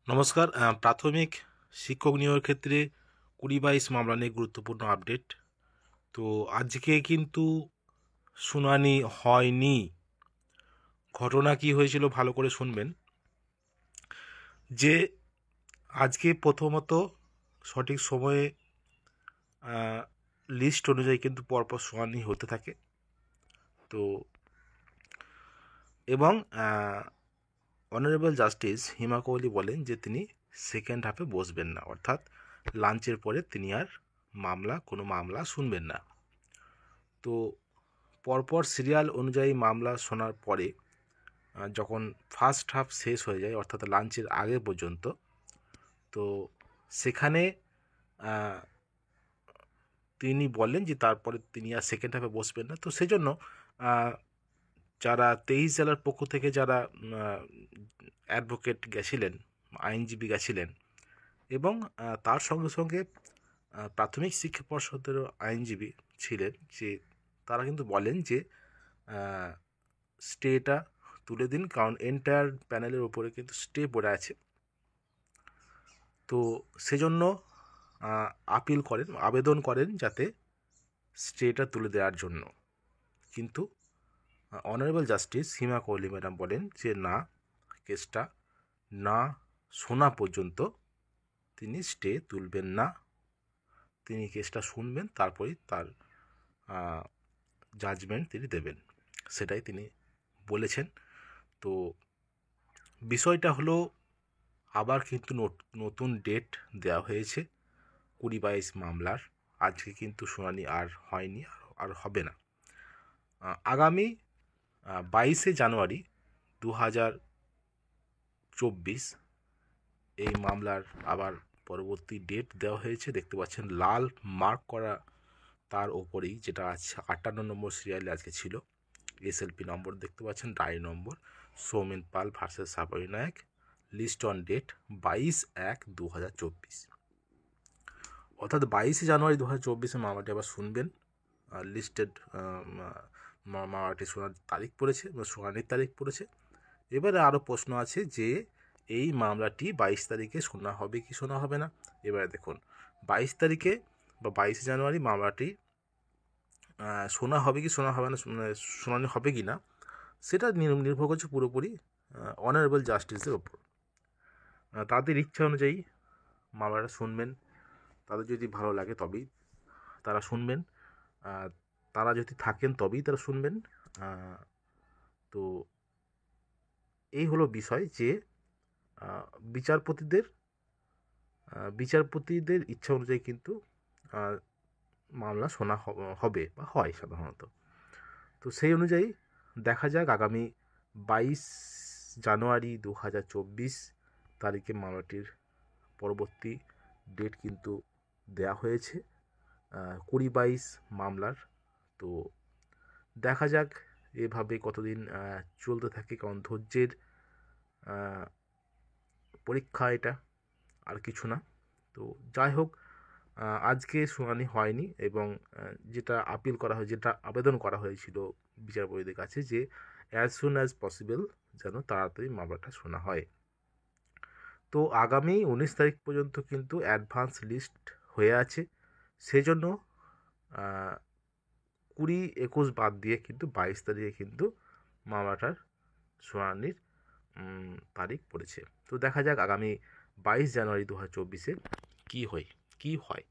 নমস্কার। প্রাথমিক শিক্ষক নিয়োগের ক্ষেত্রে 20-22 মামলা নিয়ে গুরুত্বপূর্ণ আপডেট। তো আজকে কিন্তু শুনানি হয়নি। ঘটনা কি হয়েছিল ভালো করে শুনবেন। যে আজকে প্রথমত সঠিক সময়ে লিস্ট অনুযায়ী কিন্তু পরপর শুনানি হতে থাকে। তো এবং অনারেবল জাস্টিস হিমা কোহলি বলেন যে তিনি সেকেন্ড হাফে বসবেন না, অর্থাৎ লাঞ্চের পরে তিনি আর কোনো মামলা শুনবেন না। তো পরপর সিরিয়াল অনুযায়ী মামলা শোনার পরে যখন ফার্স্ট হাফ শেষ হয়ে যায়, অর্থাৎ লাঞ্চের আগে পর্যন্ত, তো সেখানে তিনি বললেন যে তারপরে তিনি আর সেকেন্ড হাফে বসবেন না। তো সেজন্য যারা 23 জেলার পক্ষ থেকে যারা অ্যাডভোকেট গেছিলেন, আইনজীবী গেছিলেন, এবং তার সঙ্গে সঙ্গে প্রাথমিক শিক্ষা পর্ষদেরও আইনজীবী ছিলেন, যে তারা কিন্তু বলেন যে স্টেটা তুলে দিন, কারণ এন্টায়ার প্যানেলের ওপরে কিন্তু স্টে পড়ে আছে। তো সেজন্য আবেদন করেন যাতে স্টেটা তুলে দেওয়ার জন্য। কিন্তু অনারেবল জাস্টিস হিমা কোহলি ম্যাডাম বলেন যে না, কেসটা না শোনা পর্যন্ত তিনি স্টে তুলবেন না, তিনি কেসটা শুনবেন, তারপরেই তার জাজমেন্ট তিনি দেবেন, সেটাই তিনি বলেছেন। তো বিষয়টা হলো, আবার কিন্তু নতুন ডেট দেওয়া হয়েছে 20-22 মামলার। আজকে কিন্তু শুনানি আর হয়নি, আর হবে না। আগামী 22শে জানুয়ারি 2024 এই মামলার আবার পরবর্তী ডেট দেওয়া হয়েছে। দেখতে পাচ্ছেন লাল মার্ক করা তার ওপরেই, যেটা আছে 58 নম্বর সিরিয়ালে আজকে ছিল। এসএলপি নম্বর দেখতে পাচ্ছেন, diary number Soumen Pal versus Sabari Nayak, list on date 22/1/2024। অর্থাৎ 22শে জানুয়ারি 2024 মামলাটি আবার শুনবেন। লিস্টেড মামলাটি শোনার তারিখ পড়েছে, শুনানির তারিখ পড়েছে। এবারে আরও প্রশ্ন আছে যে এই মামলাটি 22 তারিখে শোনা হবে কি শোনা হবে না। এবারে দেখুন, 22 তারিখে বা 22শে জানুয়ারি মামলাটি শোনা হবে কি শোনা হবে না, শুনানি হবে কি না, সেটা নির্ভর করছে পুরোপুরি অনারেবল জাস্টিসের ওপর। তাদের ইচ্ছা অনুযায়ী মামলাটা শুনবেন। তাদের যদি ভালো লাগে তবেই তারা শুনবেন, তারা যদি থাকেন তবেই তারা শুনবেন। তো এই হলো বিষয় যে বিচারপতিদের ইচ্ছা অনুযায়ী কিন্তু মামলা শোনা হবে বা হয় সাধারণত। তো সেই অনুযায়ী দেখা যাক, আগামী 22 জানুয়ারি 2024 তারিখে মামলাটির পরবর্তী ডেট কিন্তু দেয়া হয়েছে 20-22 মামলার। তো দেখা যাক এভাবে কতদিন চলতে থাকে, কারণ ধৈর্যের পরীক্ষা এটা, আর কিছু না। তো যাই হোক, আজকে শুনানি হয়নি, এবং যেটা আবেদন করা হয়েছিল বিচারপতিদের কাছে যে অ্যাজ সুন অ্যাজ পসিবল যেন তাড়াতাড়ি মামলাটা শোনা হয়। তো আগামী 19 তারিখ পর্যন্ত কিন্তু অ্যাডভান্স লিস্ট হয়ে আছে, সেজন্য 20-21 বাদ দিয়ে কিন্তু 22 তারিখে কিন্তু মামলাটার শুনানির তারিখ পড়েছে। তো দেখা যাক আগামী 22 জানুয়ারি 2024 কী হয়।